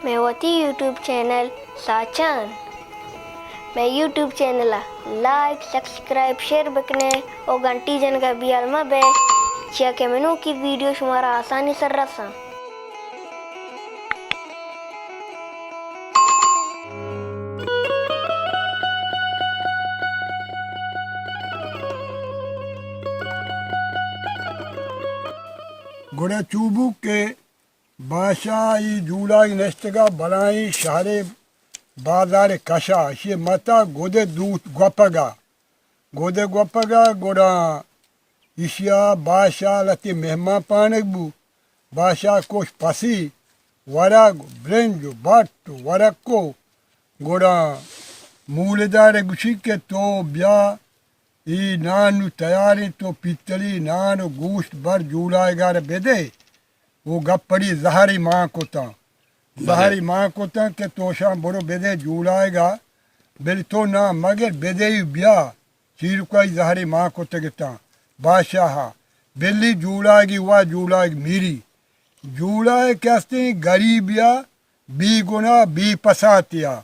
मैं होती YouTube channel साचान मैं YouTube channel like subscribe share बकने और घंटी जन का भी अलमा बे चिया के मेनू की वीडियो शुमारा आसानी से रसा गुड़ा चूबू के बादशाही जूला नस्तगा बलाई शहरे बाजार कशा ये मता गोदे दूत गोदे गोपगा गोड़ा इशिया बादशाह लती मेहमा पानकबू बादशाह कोश पसी वरग ब्रेंज बट वरक को गोड़ा मूलदार गुशी के तो ब्या ई नानु तैयारी तो पितली नानु गोश्त भर जूलाएगार बेदे वो गप्पड़ी जहरी माँ को के तोशा बड़ो बेदे जूलाएगा बेल तो ना मगर बेदे ब्या चीर को जहरी माँ को तगता बादशाह बेली जूलाएगी वह जूलाएगी मेरी जूलाए कैसे गरीबिया बी गुना बी पसातिया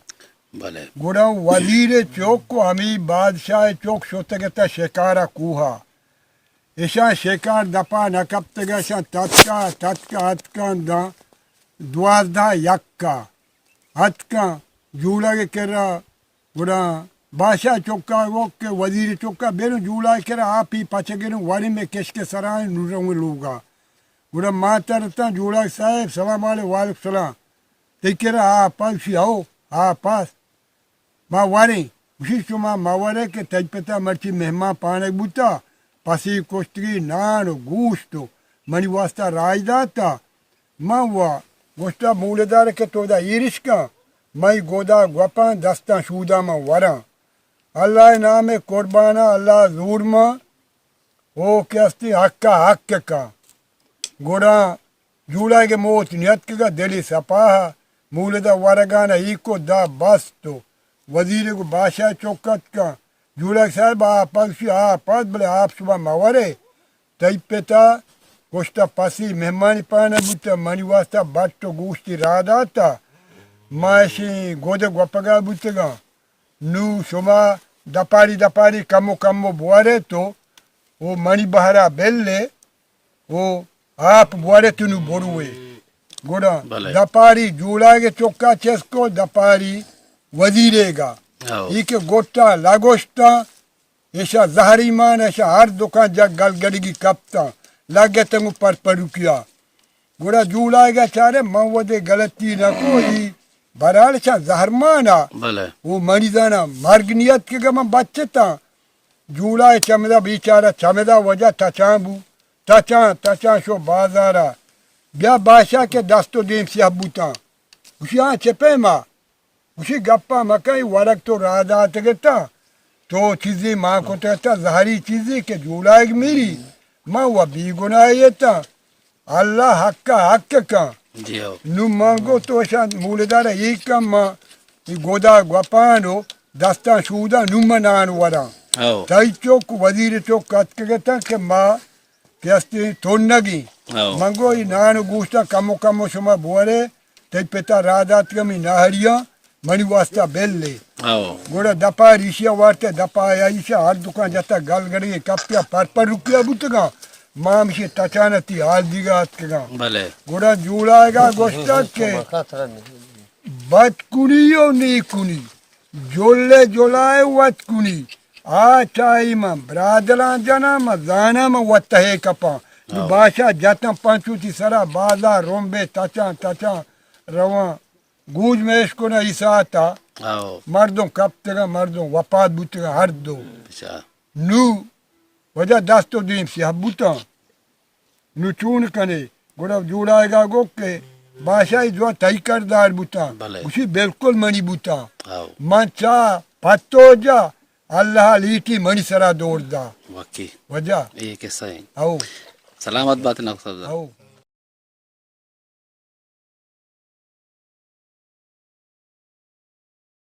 भले गुड़ा वजीर चौक को हमी बादशाह चौक शोतगता शिकारा कूहा ऐसा शिकार दपा नकबतगा ऐसा तत्का हतका दा द्वारदा यक्का हतका जूला के करा गुड़ा बादशाह चौका वो के वजीर चौका बेनु जूला के करा आप ही पचगे वारी में किस के सराय नूरंग लूगा गुड़ा माता रता जूला साहब सलाम वालेकुम सलाम ते करा आप आओ आप पास माँ वारे उसी चुमा मावरे के तेजपत्ता मर्ची मेहमा पाने बुता पसी कोष्टगी नान गोश्त मनी वास्ता राजदाता माँ हुआ गोश्ता मूलदार के तोदा ईरिश का मई गोदा gwapa दस्ता शूदा माँ वरा अल्लाह नाम कुर्बाना अल्लाह जूर माँ ओ कैस्ती हक्का हक का गोड़ा जूला के मोत नियत का दिली सपाहा मूलदा वरगाना इको दा बस तो वजीर को बादशाह चौकत का जूला साहब आप पद बोले आप सुबह मवरे तई पेता गोश्ता पसी मेहमानी पाना बुता मनी वास्ता बट तो गोश्ती रादाता माशी गोदे गोपगा बुतगा नू सुमा दपारी कमो बुआरे तो वो मनी बहरा बेल्ले वो आप बुआरे तुनु बोरुए गोड़ा दपारी जूला के चौका चेस्को दपारी वजीरेगा इके गोटा लागोस्ता ऐसा जहरी मान ऐसा हर दुकान जग गल गड़गी कपता लागे तंगु पर परुकिया गोड़ा जूलाएगा चारे मवदे गलती न कोई बराल ऐसा जहरमाना वो मरीजाना मर्गनियत के गम बच्चता जूला चमदा बेचारा चमदा वजह तचा शो बाजारा ब्या बादशाह के दस्तो देम से अबूता उसी यहाँ चपे माँ उसी गप्पा मकई वरक तो राधा तगता तो चीजें माँ को तगता जहरी चीजें के जूलाएग मेरी माँ वह भी गुनाह था अल्लाह हक का नु मांगो तो ऐसा मूलदार एक का माँ गोदा गपानो दस्ता शूदा नुमनान वरा तई चौक वजीर चौक कत कहता के माँ कैसे तोड़नगी मंगो ये नान गोश्ता कमो शुमा बोरे तई पिता राधा तमी नाहरिया मनी वास्ता बेल्ले गोड़ा दपा ऋषिया वार्ते दपा आईशा हर दुकान जाता गल गड़ी कपिया पर रुकिया बुतगा माम से तचानती हाल दिगा भले गोड़ा जूलाएगा गोश्ता के बतकुनियो नी कुनी जोले जोलाए वत कुनी आ चाई मा ब्रादला जना मा जाना मा वत है कपा बादशाह जाता पांचूती सरा बाजार रोम्बे तचा रवा गूंज में इसको ना ईसाता मर्दों कब तक मर्दों वपात बुतगा हर दो नू वजह दस्तो दिन से हबूता नू चून कने गोड़ा जुड़ाएगा गो के बादशाही जो तय करदार बुता उसी बिल्कुल मनी बुता मंचा पत्तो जा अल्लाह लीटी मनी सरा दौड़ दा वजह ये कैसा है आओ सलामत बात ना आओ